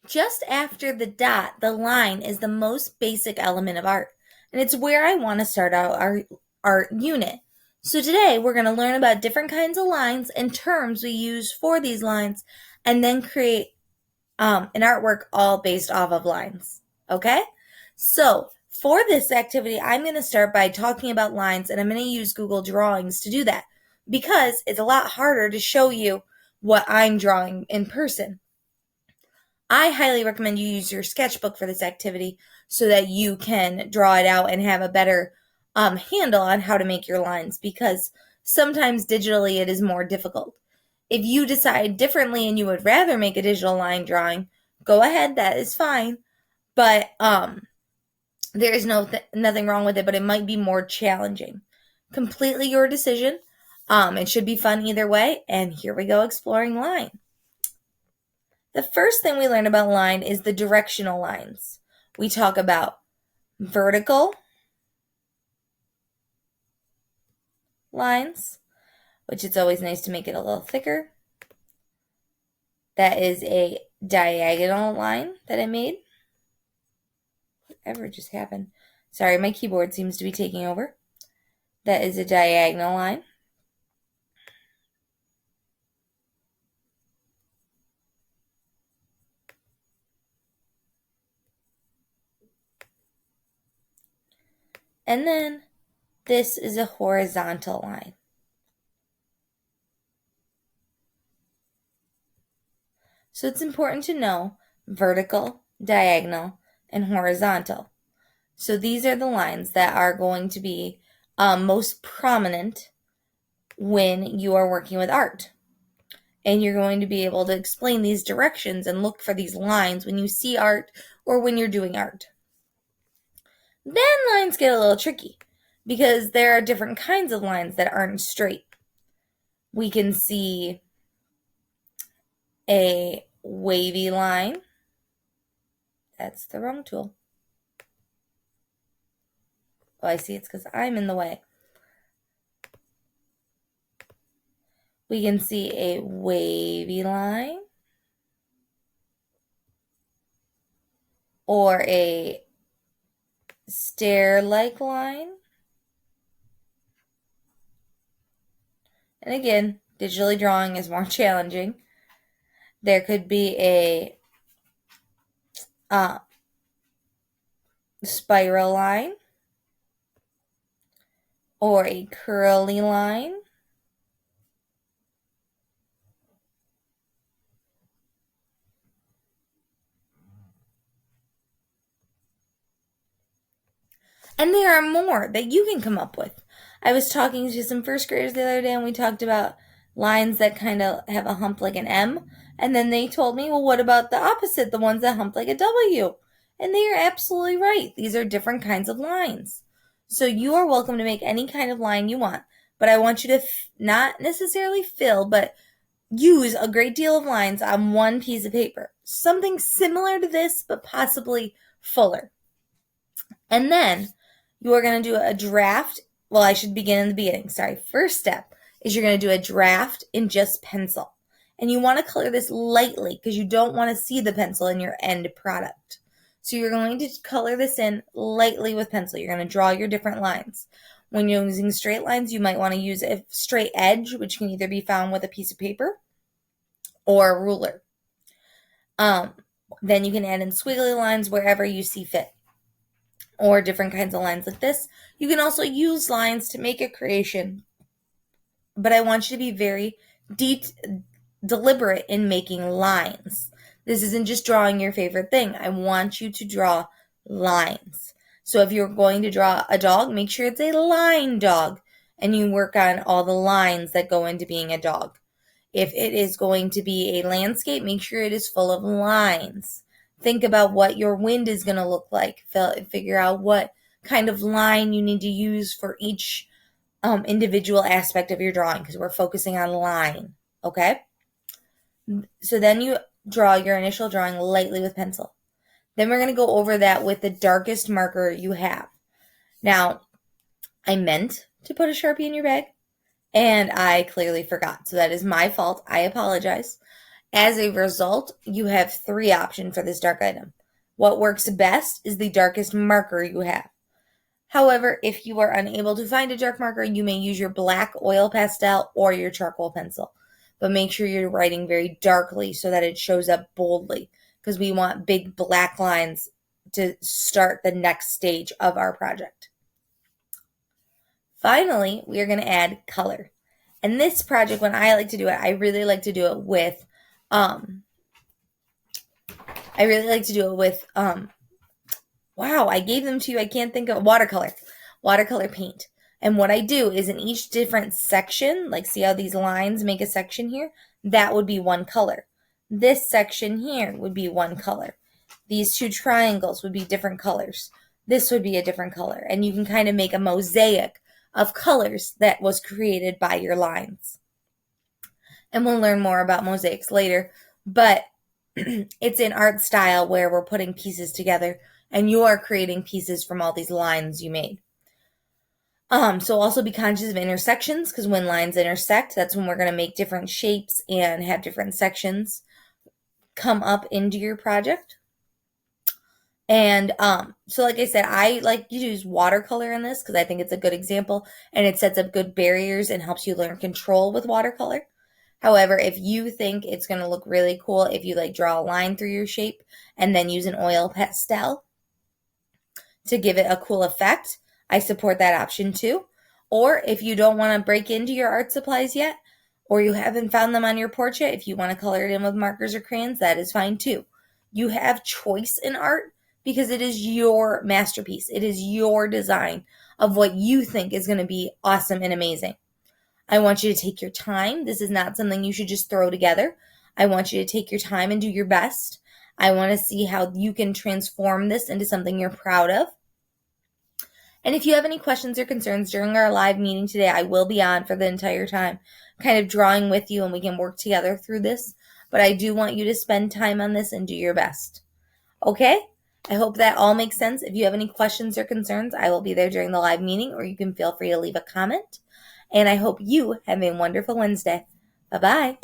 Just after the dot, the line is the most basic element of art, and it's where I want to start out our art unit. So today we're going to learn about different kinds of lines and terms we use for these lines, and then create an artwork all based off of lines. Okay? So for this activity, I'm going to start by talking about lines, and I'm going to use Google Drawings to do that because it's a lot harder to show you what I'm drawing in person. I highly recommend you use your sketchbook for this activity so that you can draw it out and have a better handle on how to make your lines, because sometimes digitally it is more difficult. If you decide differently and you would rather make a digital line drawing, go ahead, that is fine. But there is nothing wrong with it, but it might be more challenging. Completely your decision. It should be fun either way, and here we go exploring line. The first thing we learn about line is the directional lines. We talk about vertical lines, which it's always nice to make it a little thicker. That is a diagonal line that I made. Whatever just happened. Sorry, my keyboard seems to be taking over. That is a diagonal line. And then this is a horizontal line. So it's important to know vertical, diagonal, and horizontal. So these are the lines that are going to be most prominent when you are working with art. And you're going to be able to explain these directions and look for these lines when you see art or when you're doing art. Then lines get a little tricky because there are different kinds of lines that aren't straight. We can see a wavy line. That's the wrong tool. Oh, I see, it's because I'm in the way. We can see a wavy line or a stair-like line. And again, digitally drawing is more challenging. There could be a spiral line or a curly line. And there are more that you can come up with. I was talking to some first graders the other day, and we talked about lines that kind of have a hump like an M. And then they told me, well, what about the opposite, the ones that hump like a W? And they are absolutely right. These are different kinds of lines. So you are welcome to make any kind of line you want. But I want you to not necessarily fill, but use a great deal of lines on one piece of paper. Something similar to this, but possibly fuller. And then you are going to do a draft. Well, I should begin in the beginning. Sorry. First step is you're going to do a draft in just pencil. And you want to color this lightly because you don't want to see the pencil in your end product. So you're going to color this in lightly with pencil. You're going to draw your different lines. When you're using straight lines, you might want to use a straight edge, which can either be found with a piece of paper or a ruler. Then you can add in squiggly lines wherever you see fit, or different kinds of lines like this. You can also use lines to make a creation, but I want you to be very deliberate in making lines. This isn't just drawing your favorite thing. I want you to draw lines. So if you're going to draw a dog, make sure it's a line dog, and you work on all the lines that go into being a dog. If it is going to be a landscape, make sure it is full of lines. Think about what your wind is going to look like. Figure out what kind of line you need to use for each individual aspect of your drawing, because we're focusing on line, okay? So then you draw your initial drawing lightly with pencil. Then we're going to go over that with the darkest marker you have. Now, I meant to put a Sharpie in your bag, and I clearly forgot. So that is my fault. I apologize. As a result, you have 3 options for this dark item. What works best is the darkest marker you have. However, if you are unable to find a dark marker, you may use your black oil pastel or your charcoal pencil. But make sure you're writing very darkly so that it shows up boldly, because we want big black lines to start the next stage of our project. Finally, we are going to add color. And this project, when I like to do it, I really like to do it with wow, I gave them to you. I can't think of watercolor paint. And what I do is in each different section, like see how these lines make a section here? That would be one color. This section here would be one color. These 2 triangles would be different colors. This would be a different color. And you can kind of make a mosaic of colors that was created by your lines. And we'll learn more about mosaics later, but it's an art style where we're putting pieces together and you are creating pieces from all these lines you made. So also be conscious of intersections, because when lines intersect, that's when we're going to make different shapes and have different sections come up into your project. And so like I said, I like to use watercolor in this because I think it's a good example and it sets up good barriers and helps you learn control with watercolor. However, if you think it's going to look really cool if you like draw a line through your shape and then use an oil pastel to give it a cool effect, I support that option too. Or if you don't want to break into your art supplies yet, or you haven't found them on your porch yet, if you want to color it in with markers or crayons, that is fine too. You have choice in art because it is your masterpiece. It is your design of what you think is going to be awesome and amazing. I want you to take your time. This is not something you should just throw together. I want you to take your time and do your best. I want to see how you can transform this into something you're proud of. And if you have any questions or concerns during our live meeting today, I will be on for the entire time, kind of drawing with you, and we can work together through this. But I do want you to spend time on this and do your best. Okay? I hope that all makes sense. If you have any questions or concerns, I will be there during the live meeting, or you can feel free to leave a comment. And I hope you have a wonderful Wednesday. Bye-bye.